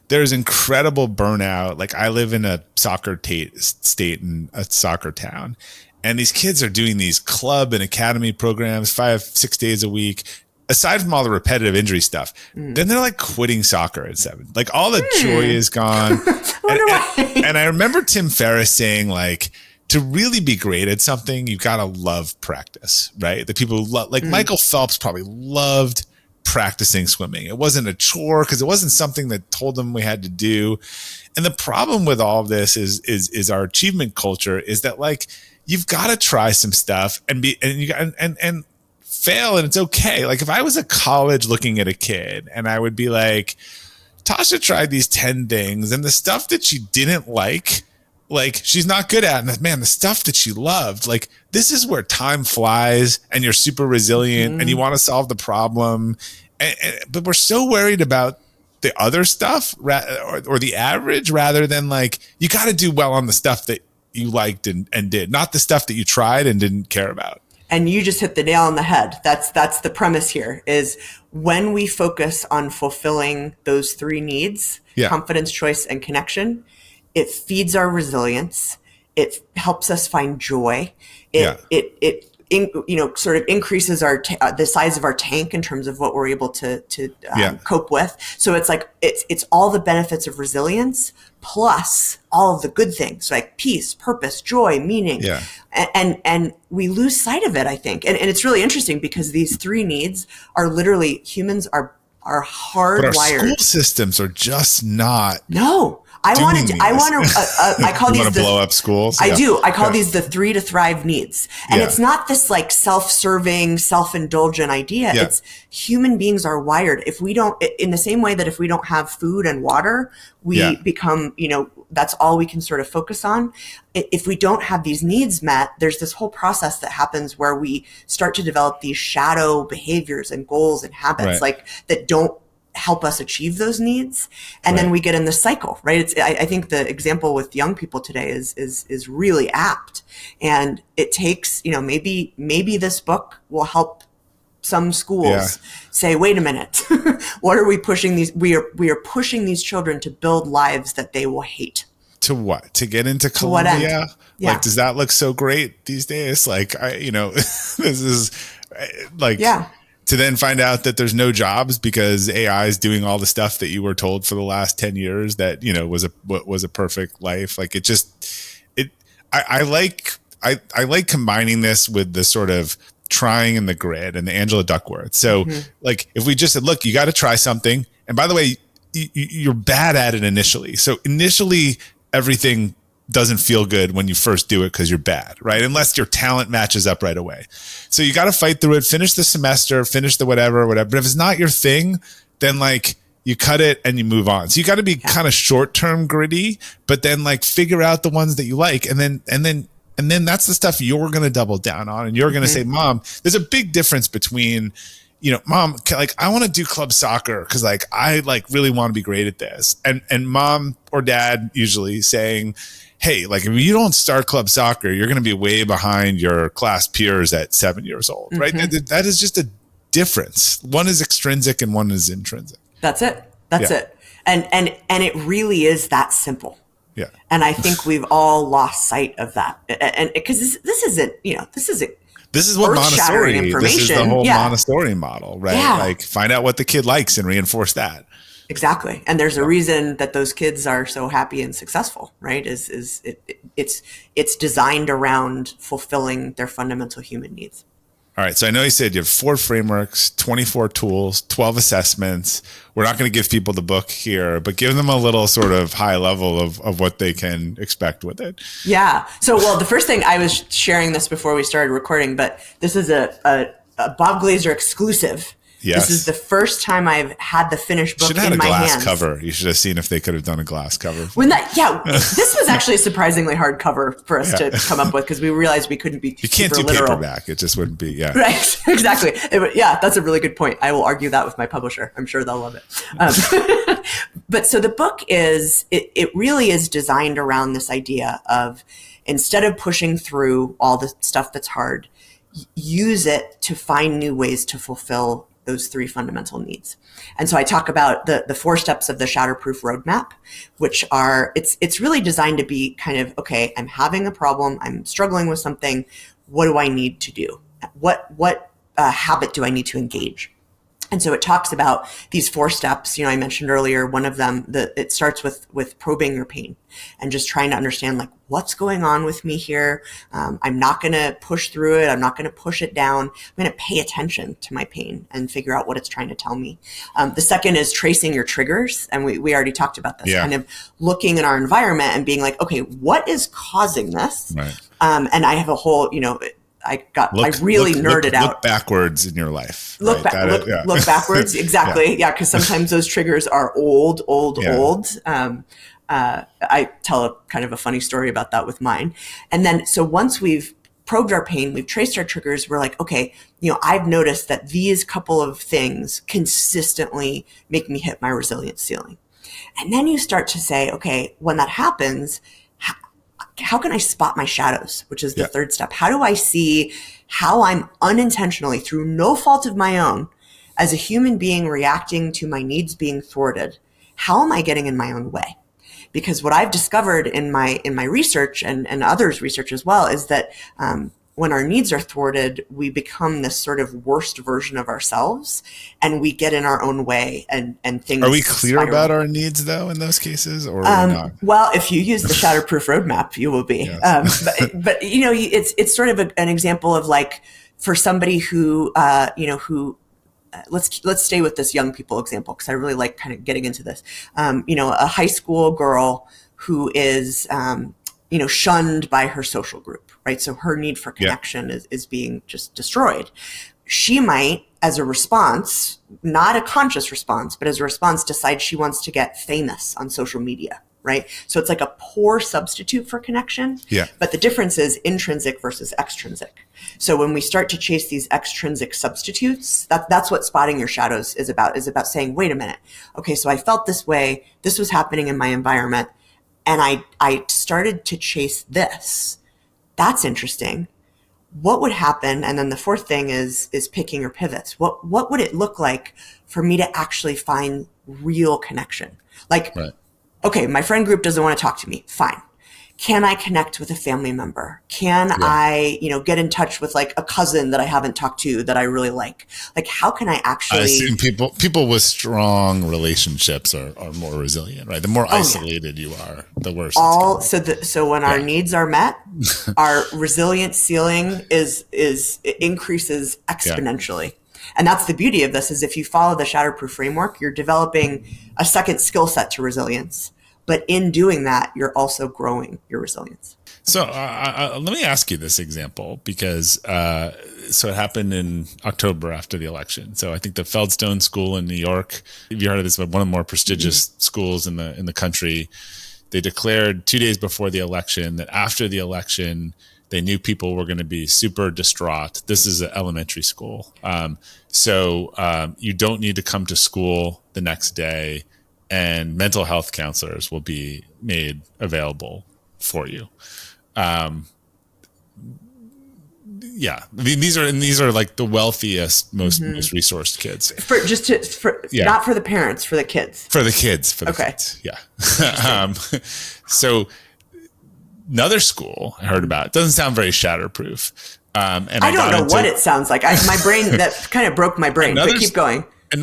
Speaker 2: there's incredible burnout. Like I live in a soccer state in a soccer town. And these kids are doing these club and academy programs 5-6 days a week. Aside from all the repetitive injury stuff, then they're like quitting soccer at 7. Like all the joy is gone. And I remember Tim Ferriss saying, like, to really be great at something, you've got to love practice, right? The people who love, like Michael Phelps probably loved practicing swimming. It wasn't a chore because it wasn't something that told them we had to do. And the problem with all of this is our achievement culture is that, like, you've got to try some stuff and fail, and it's okay. Like if I was at college looking at a kid and I would be like, Tasha tried these 10 things and the stuff that she didn't like she's not good at. And man, the stuff that she loved, like this is where time flies and you're super resilient and you want to solve the problem. But we're so worried about the other stuff or the average rather than like, you got to do well on the stuff that you liked and did, not the stuff that you tried and didn't care about.
Speaker 1: And you just hit the nail on the head. That's the premise here, is when we focus on fulfilling those 3 needs, confidence, choice, and connection, it feeds our resilience. It helps us find joy. It sort of increases the size of our tank in terms of what we're able to cope with. So it's like, it's all the benefits of resilience plus all of the good things like peace, purpose, joy, meaning. Yeah. And we lose sight of it, I think. And it's really interesting because these 3 needs are literally, humans are hardwired.
Speaker 2: But our school systems are just not.
Speaker 1: No. I call these
Speaker 2: blow up schools.
Speaker 1: I do. I call these the 3 to thrive needs. And it's not this like self-serving, self-indulgent idea. Yeah. It's human beings are wired. If we don't, in the same way that if we don't have food and water, we become, that's all we can sort of focus on. If we don't have these needs met, there's this whole process that happens where we start to develop these shadow behaviors and goals and habits that don't help us achieve those needs. And then we get in the cycle, right? I think the example with young people today is really apt. And it takes, maybe this book will help some schools say, wait a minute, what are we pushing these? We are pushing these children to build lives that they will hate.
Speaker 2: To what? To get into Columbia? Like, does that look so great these days? Like, this is like, to then find out that there's no jobs because AI is doing all the stuff that you were told for the last 10 years that, was a perfect life. Like I like combining this with the sort of trying in the grid and the Angela Duckworth. So like, if we just said, look, you got to try something. And by the way, you're bad at it initially. So initially everything doesn't feel good when you first do it because you're bad, right? Unless your talent matches up right away. So you got to fight through it, finish the semester, finish the whatever. But if it's not your thing, then like you cut it and you move on. So you got to be kind of short-term gritty, but then like figure out the ones that you like and then And then that's the stuff you're going to double down on. And you're going to say, Mom, there's a big difference between, Mom, like, I want to do club soccer because like I like really want to be great at this. And mom or dad usually saying, hey, like if you don't start club soccer, you're going to be way behind your class peers at 7 years old, right? That is just a difference. One is extrinsic and one is intrinsic.
Speaker 1: That's it. That's it. And it really is that simple.
Speaker 2: Yeah.
Speaker 1: And I think we've all lost sight of that. And because this isn't
Speaker 2: this is what Montessori,
Speaker 1: information.
Speaker 2: This is the whole Montessori model, right?
Speaker 1: Yeah.
Speaker 2: Like find out what the kid likes and reinforce that.
Speaker 1: Exactly. And there's a reason that those kids are so happy and successful, right? It's designed around fulfilling their fundamental human needs.
Speaker 2: All right. So I know you said you have 4 frameworks, 24 tools, 12 assessments. We're not going to give people the book here, but give them a little sort of high level of what they can expect with it.
Speaker 1: Yeah. So, well, the first thing, I was sharing this before we started recording, but this is a Bob Glazer exclusive.
Speaker 2: Yes.
Speaker 1: This is the first time I've had the finished book in my hands.
Speaker 2: Should have had a glass cover. You should have seen if they could have done a glass cover.
Speaker 1: This was actually a surprisingly hard cover for us to come up with because we realized we couldn't be
Speaker 2: You can't do
Speaker 1: literal.
Speaker 2: paperback. It just wouldn't be,
Speaker 1: Right, exactly. That's a really good point. I will argue that with my publisher. I'm sure they'll love it. But so the book it really is designed around this idea of, instead of pushing through all the stuff that's hard, use it to find new ways to fulfill those 3 fundamental needs. And so I talk about the 4 steps of the Shatterproof roadmap, which are, it's really designed to be kind of, okay, I'm having a problem, I'm struggling with something, what do I need to do? What habit do I need to engage? And so it talks about these 4 steps. I mentioned earlier, one of them, it starts with probing your pain and just trying to understand, like, what's going on with me here? I'm not going to push through it. I'm not going to push it down. I'm going to pay attention to my pain and figure out what it's trying to tell me. The second is tracing your triggers. And we already talked about this, kind of looking in our environment and being like, okay, what is causing this?
Speaker 2: Right.
Speaker 1: And I have a whole, I really nerded out.
Speaker 2: Look backwards in your life.
Speaker 1: Look backwards. Exactly. Yeah. Because sometimes those triggers are old. I tell a kind of a funny story about that with mine. And then, so once we've probed our pain, we've traced our triggers, we're like, okay, I've noticed that these couple of things consistently make me hit my resilience ceiling. And then you start to say, okay, when that happens, how can I spot my shadows, which is the 3rd step? How do I see how I'm unintentionally, through no fault of my own, as a human being reacting to my needs being thwarted? How am I getting in my own way? Because what I've discovered in my research and others' research as well is that when our needs are thwarted, we become this sort of worst version of ourselves, and we get in our own way, and things.
Speaker 2: Are we clear about our needs though in those cases, or not?
Speaker 1: Well, if you use the Shatterproof roadmap, you will be. Yes. But it's sort of an example of, like, for somebody who let's stay with this young people example, because I really like kind of getting into this. A high school girl who is shunned by her social group, right? So her need for connection is being just destroyed. She might, as a response, not a conscious response, but as a response, decide she wants to get famous on social media, right? So it's like a poor substitute for connection. Yeah. But the difference is intrinsic versus extrinsic. So when we start to chase these extrinsic substitutes, that's what spotting your shadows is about saying, wait a minute. Okay, so I felt this way. This was happening in my environment. And I started to chase this. That's interesting. What would happen? And then the 4th thing is picking your pivots. What would it look like for me to actually find real connection? Like, okay, my friend group doesn't want to talk to me. Fine. Can I connect with a family member? Can I, get in touch with, like, a cousin that I haven't talked to that I really like? Like, how can I actually? I
Speaker 2: assume people with strong relationships are more resilient, right? The more isolated you are, the worse.
Speaker 1: So when our needs are met, our resilience ceiling increases exponentially. And that's the beauty of this, is if you follow the Shatterproof framework, you're developing a second skill set to resilience. But in doing that, you're also growing your resilience.
Speaker 2: So let me ask you this example, because so it happened in October after the election. So I think the Feldstone School in New York, if you heard of this, one of the more prestigious schools in the country, they declared 2 days before the election that after the election, They knew people were going to be super distraught. This is an elementary school. So you don't need to come to school the next day, and mental health counselors will be made available for you. Yeah, these are like the wealthiest, most resourced kids.
Speaker 1: Not for the parents, for the kids.
Speaker 2: For the kids. Yeah. So another school I heard about, it doesn't sound very shatterproof. And
Speaker 1: I don't know what it sounds like. My brain, that kind of broke my brain, but keep going.
Speaker 2: And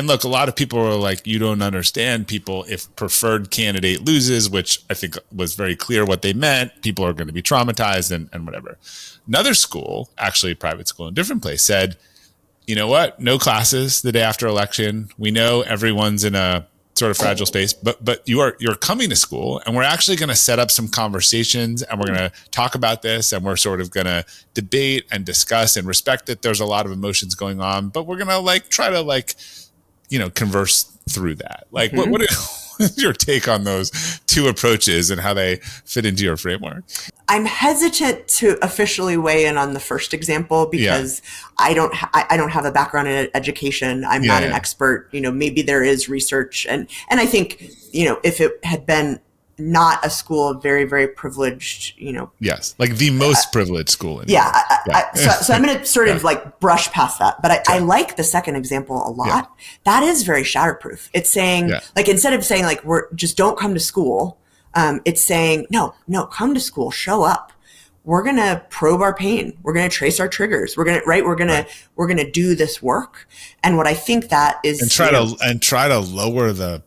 Speaker 2: look, a lot of people are like, you don't understand people. If preferred candidate loses, which I think was very clear what they meant, people are going to be traumatized and whatever. Another school, actually a private school in a different place, said, you know what? No classes the day after election. We know everyone's in a sort of fragile space, but you're coming to school, and we're actually going to set up some conversations, and we're going to talk about this, and we're sort of going to debate and discuss and respect that there's a lot of emotions going on, but we're going to like try to like, converse through that. Like what is your take on those two approaches and how they fit into your framework?
Speaker 1: I'm hesitant to officially weigh in on the first example because I don't have a background in education. I'm not an expert. Maybe there is research, and I think if it had been not a school of very, very privileged,
Speaker 2: yes, like the most privileged school.
Speaker 1: So I'm going to sort of like brush past that, but I like the second example a lot. Yeah. That is very shatterproof. It's saying like, instead of saying like, we're just don't come to school. It's saying, no, come to school, show up. We're going to probe our pain. We're going to trace our triggers. We're going to do this work. And what I think that is,
Speaker 2: and try to lower the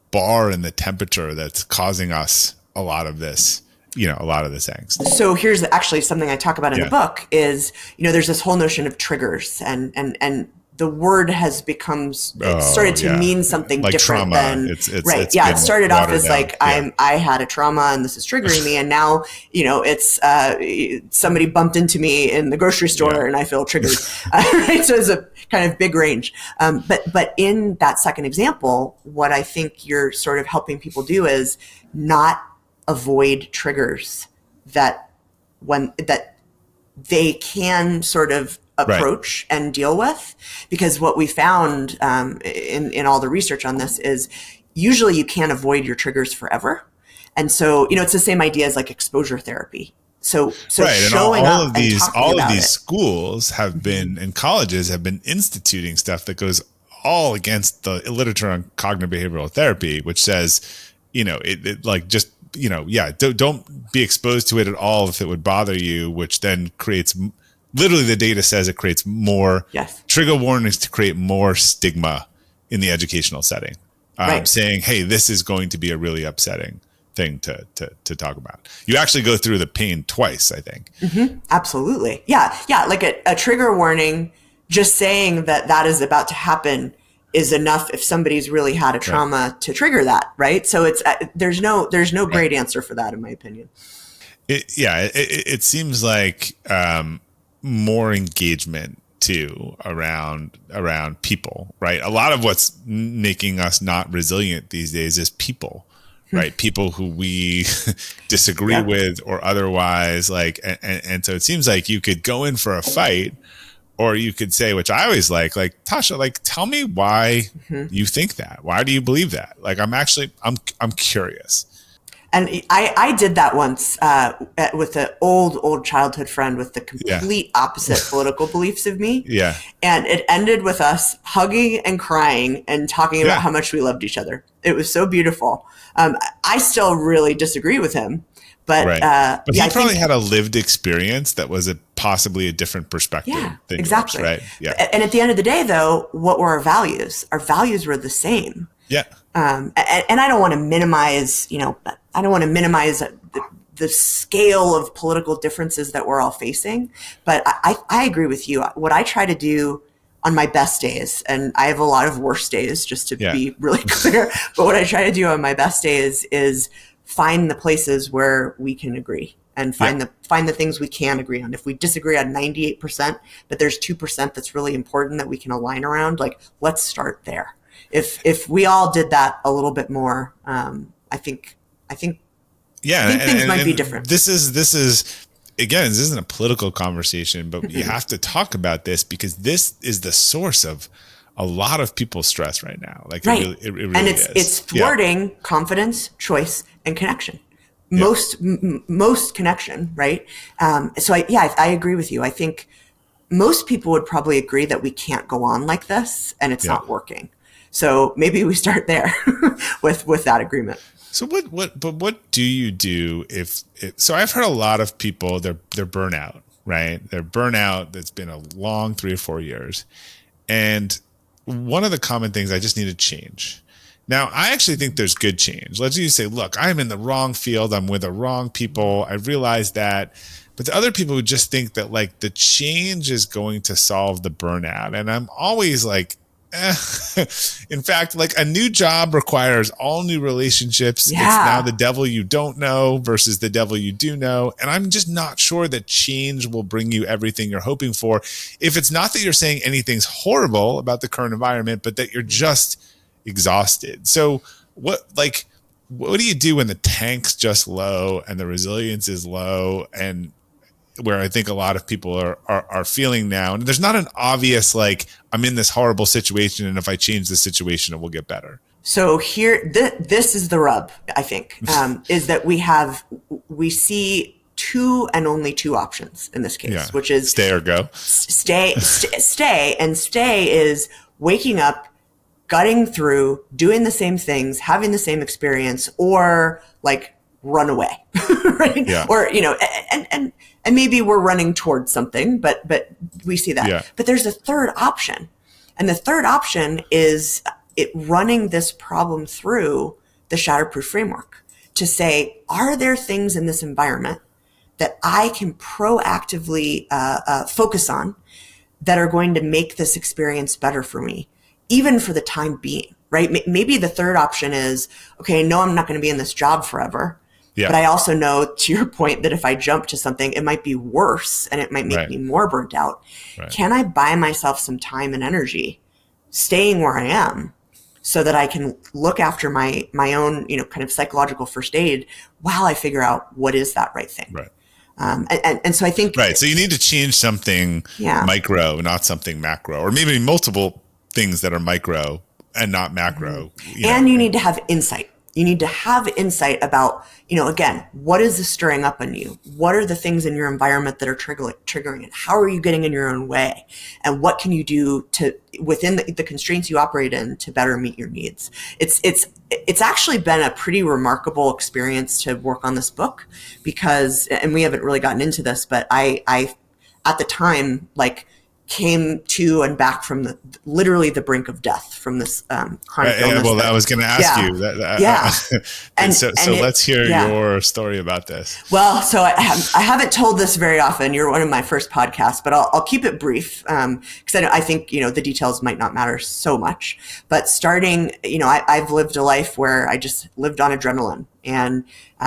Speaker 2: bar and the temperature that's causing us a lot of this angst.
Speaker 1: So here's actually something I talk about in the book is, there's this whole notion of triggers and the word has become, started to mean something like different trauma. Than it's it started off as like I had a trauma and this is triggering me, and now it's somebody bumped into me in the grocery store and I feel triggered. Right, so it's a kind of big range. But in that second example, what I think you're sort of helping people do is not avoid triggers that they can sort of approach and deal with, because what we found in all the research on this is usually you can't avoid your triggers forever. And so, it's the same idea as like exposure therapy. So showing
Speaker 2: all
Speaker 1: up
Speaker 2: of these,
Speaker 1: and
Speaker 2: all of these schools have been, and colleges have been instituting stuff that goes all against the literature on cognitive behavioral therapy, which says, it like just, don't be exposed to it at all if it would bother you, which then creates, literally the data says it creates more trigger warnings to create more stigma in the educational setting, saying, hey, this is going to be a really upsetting thing to talk about. You actually go through the pain twice, I think.
Speaker 1: Mm-hmm. Absolutely. Yeah. Like a trigger warning, just saying that is about to happen is enough if somebody's really had a trauma to trigger that. Right. So it's, there's no great answer for that, in my opinion.
Speaker 2: It seems like, more engagement too around people, right? A lot of what's making us not resilient these days is people, right? People who we disagree with or otherwise, like, and so it seems like you could go in for a fight, or you could say, which I always like Tasha, like, tell me why you think that. Why do you believe that? Like, I'm curious.
Speaker 1: And I did that once with an old childhood friend with the complete opposite political beliefs of me. Yeah. And it ended with us hugging and crying and talking about how much we loved each other. It was so beautiful. I still really disagree with him. But
Speaker 2: he probably had a lived experience that was possibly a different perspective. Yeah, than
Speaker 1: exactly.
Speaker 2: Yours, right? Yeah.
Speaker 1: And at the end of the day, though, what were our values? Our values were the same. Yeah. And I don't want to minimize, the scale of political differences that we're all facing. But I agree with you. What I try to do on my best days, and I have a lot of worse days, just to be really clear, but what I try to do on my best days is find the places where we can agree and find the things we can agree on. If we disagree on 98%, but there's 2% that's really important that we can align around, like, let's start there. If we all did that a little bit more, I think things might be different.
Speaker 2: This is again, this isn't a political conversation, but you have to talk about this because this is the source of a lot of people's stress right now. Like
Speaker 1: right.
Speaker 2: it really
Speaker 1: and
Speaker 2: is.
Speaker 1: It's thwarting confidence, choice, and connection. Most connection, right? So I agree with you. I think most people would probably agree that we can't go on like this and it's not working. So maybe we start there with that agreement.
Speaker 2: So what do you do so I've heard a lot of people, they're burnout, right? They're burnout that's been a long 3 or 4 years. And one of the common things, I just need to change. Now, I actually think there's good change. Let's just say, look, I'm in the wrong field. I'm with the wrong people. I realize that. But the other people who just think that like the change is going to solve the burnout. And I'm always like, in fact, like a new job requires all new relationships. It's now the devil you don't know versus the devil you do know. And I'm just not sure that change will bring you everything you're hoping for. If it's not that you're saying anything's horrible about the current environment, but that you're just exhausted. So what do you do when the tank's just low and the resilience is low, and where I think a lot of people are feeling now? And there's not an obvious, like, I'm in this horrible situation, and if I change the situation, it will get better.
Speaker 1: So here, this is the rub, I think, is that we see two and only two options in this case, which is
Speaker 2: stay or go.
Speaker 1: Stay, and stay is waking up, gutting through, doing the same things, having the same experience, or like run away, right? Yeah. Or, and maybe we're running towards something, but we see that. Yeah. But there's a third option. And the third option is running this problem through the Shatterproof framework to say, are there things in this environment that I can proactively focus on that are going to make this experience better for me, even for the time being, right? Maybe the third option is, okay, no, I'm not going to be in this job forever. Yeah. But I also know, to your point, that if I jump to something, it might be worse and it might make me more burnt out. Right. Can I buy myself some time and energy staying where I am so that I can look after my own, kind of psychological first aid while I figure out what is that right thing? Right. And so I think...
Speaker 2: Right. So you need to change something micro, not something macro, or maybe multiple things that are micro and not macro.
Speaker 1: And you need to have insight. You need to have insight about, again, what is this stirring up in you? What are the things in your environment that are triggering it? How are you getting in your own way? And what can you do to, within the constraints you operate in, to better meet your needs? It's actually been a pretty remarkable experience to work on this book because, and we haven't really gotten into this, but I at the time, came to and back from literally the brink of death from this chronic illness.
Speaker 2: Well, I was going to ask you. And so let's hear your story about this.
Speaker 1: Well, so I haven't told this very often. You're one of my first podcasts, but I'll keep it brief because I think the details might not matter so much. But starting, I've lived a life where I just lived on adrenaline. And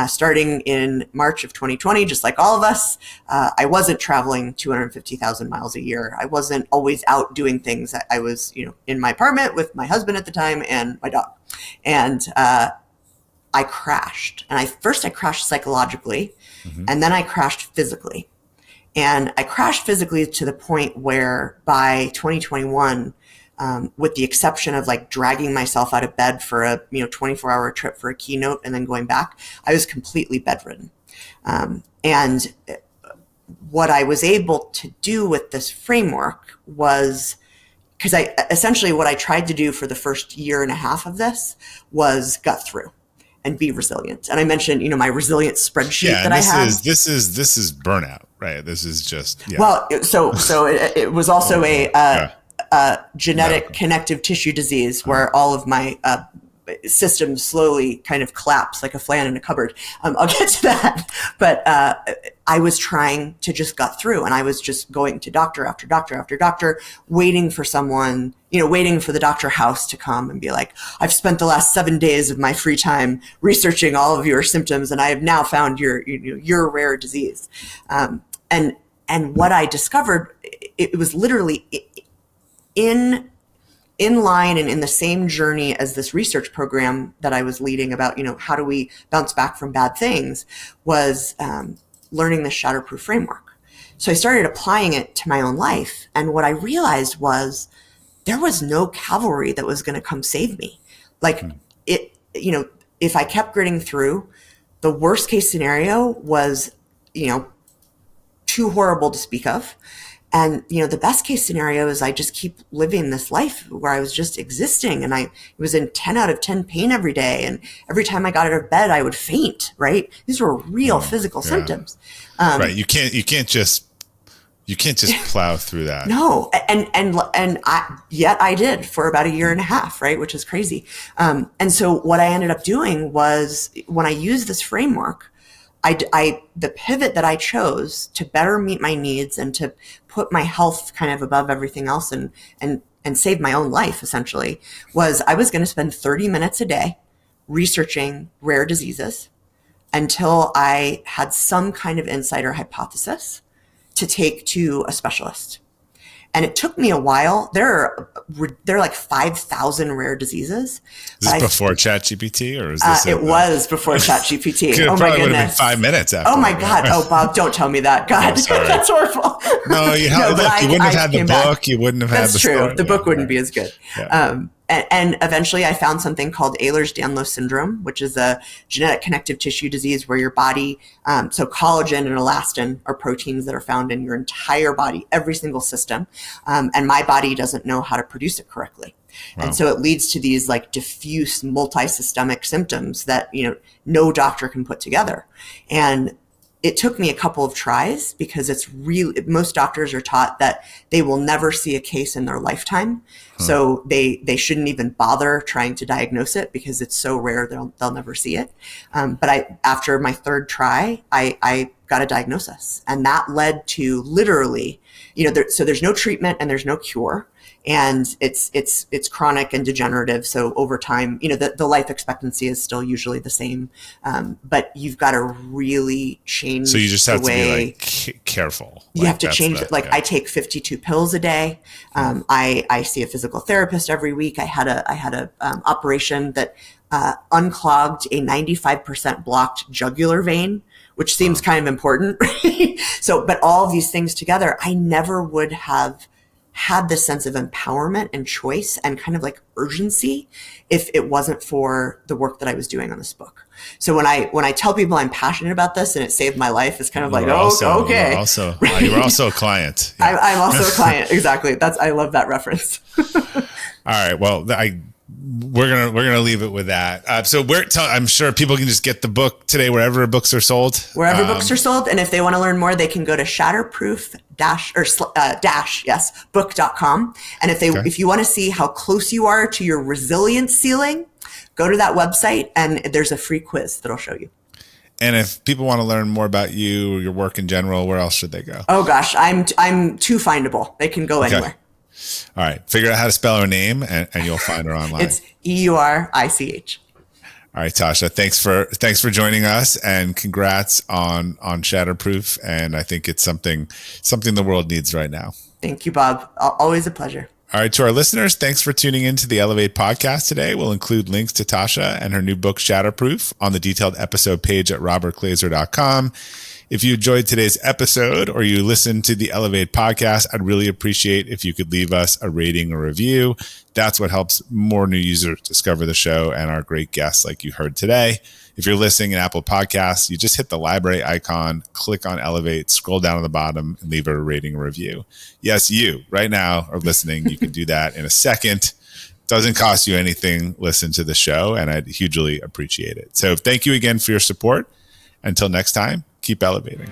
Speaker 1: starting in March of 2020, just like all of us, I wasn't traveling 250,000 miles a year. I wasn't always out doing things. I was, in my apartment with my husband at the time and my dog. And I crashed. And I crashed psychologically, and then I crashed physically. And I crashed physically to the point where by 2021, with the exception of dragging myself out of bed for a 24-hour trip for a keynote and then going back, I was completely bedridden. And what I was able to do with this framework was, because essentially what I tried to do for the first year and a half of this was gut through and be resilient. And I mentioned, my resilience spreadsheet that I have.
Speaker 2: This is burnout, right? This is just,
Speaker 1: Well, so it was also genetic connective tissue disease where all of my systems slowly kind of collapse like a flan in a cupboard. I'll get to that. But I was trying to just gut through, and I was just going to doctor after doctor after doctor, waiting for someone, waiting for the doctor house to come and be like, I've spent the last 7 days of my free time researching all of your symptoms, and I have now found your rare disease. And what I discovered, it was literally in line and in the same journey as this research program that I was leading about, how do we bounce back from bad things, was learning the Shatterproof framework. So I started applying it to my own life. And what I realized was there was no cavalry that was going to come save me. Like it, you know, if I kept gritting through, the worst case scenario was, you know, too horrible to speak of. And, you know, the best case scenario is I just keep living this life where I was just existing, and I was in 10 out of 10 pain every day. And every time I got out of bed, I would faint, right? These were real physical symptoms.
Speaker 2: Right. You can't just plow through that.
Speaker 1: No. Yet I did for about a year and a half, right? Which is crazy. And so what I ended up doing was, when I used this framework, the pivot that I chose to better meet my needs and to put my health kind of above everything else and save my own life, essentially, was I was going to spend 30 minutes a day researching rare diseases until I had some kind of insight or hypothesis to take to a specialist. And it took me a while. There are like 5,000 rare diseases.
Speaker 2: Is this before ChatGPT, or is this?
Speaker 1: It was before ChatGPT.
Speaker 2: It
Speaker 1: oh
Speaker 2: probably
Speaker 1: my goodness!
Speaker 2: Would have been 5 minutes after.
Speaker 1: Oh my God! Oh Bob, don't tell me that. God, that's horrible.
Speaker 2: No, you wouldn't have had the book. You wouldn't have had the
Speaker 1: That's true.
Speaker 2: story.
Speaker 1: The book wouldn't be as good.
Speaker 2: Yeah.
Speaker 1: And eventually I found something called Ehlers-Danlos syndrome, which is a genetic connective tissue disease where your body, so collagen and elastin are proteins that are found in your entire body, every single system. And my body doesn't know how to produce it correctly. Wow. And so it leads to these like diffuse multi-systemic symptoms that, you know, no doctor can put together. And it took me a couple of tries, because it's really, most doctors are taught that they will never see a case in their lifetime. So they shouldn't even bother trying to diagnose it, because it's so rare they'll never see it. But after my third try, I got a diagnosis, and that led to literally, you know, so there's no treatment and there's no cure. And it's chronic and degenerative. So over time, you know, the life expectancy is still usually the same. But you've got to really change. So
Speaker 2: you just have to be like careful.
Speaker 1: You have to change it. Like I take 52 pills a day. I see a physical therapist every week. I had a operation that unclogged a 95% blocked jugular vein, which seems kind of important. So, but all of these things together, I never would have had this sense of empowerment and choice and kind of like urgency if it wasn't for the work that I was doing on this book. So when I tell people I'm passionate about this and it saved my life, it's kind of like, okay.
Speaker 2: You were also a client.
Speaker 1: Yeah. I'm also a client. Exactly. I love that reference.
Speaker 2: All right. Well, we're gonna leave it with that. So I'm sure people can just get the book today wherever books are sold.
Speaker 1: Wherever books are sold, and if they want to learn more, they can go to shatterproof-book.com. And if you want to see how close you are to your resilience ceiling, go to that website, and there's a free quiz that'll show you.
Speaker 2: And if people want to learn more about you or your work in general, where else should they go?
Speaker 1: Oh gosh, I'm too findable. They can go anywhere.
Speaker 2: All right. Figure out how to spell her name, and you'll find her online.
Speaker 1: It's Eurich.
Speaker 2: All right, Tasha, thanks for joining us, and congrats on Shatterproof. And I think it's something the world needs right now.
Speaker 1: Thank you, Bob. Always a pleasure.
Speaker 2: All right, to our listeners, thanks for tuning in to the Elevate podcast today. We'll include links to Tasha and her new book, Shatterproof, on the detailed episode page at robertglazer.com. If you enjoyed today's episode or you listened to the Elevate podcast, I'd really appreciate if you could leave us a rating or review. That's what helps more new users discover the show and our great guests like you heard today. If you're listening in Apple Podcasts, you just hit the library icon, click on Elevate, scroll down to the bottom, and leave a rating or review. Yes, you right now are listening. You can do that in a second. Doesn't cost you anything. Listen to the show, and I'd hugely appreciate it. So thank you again for your support. Until next time, keep elevating.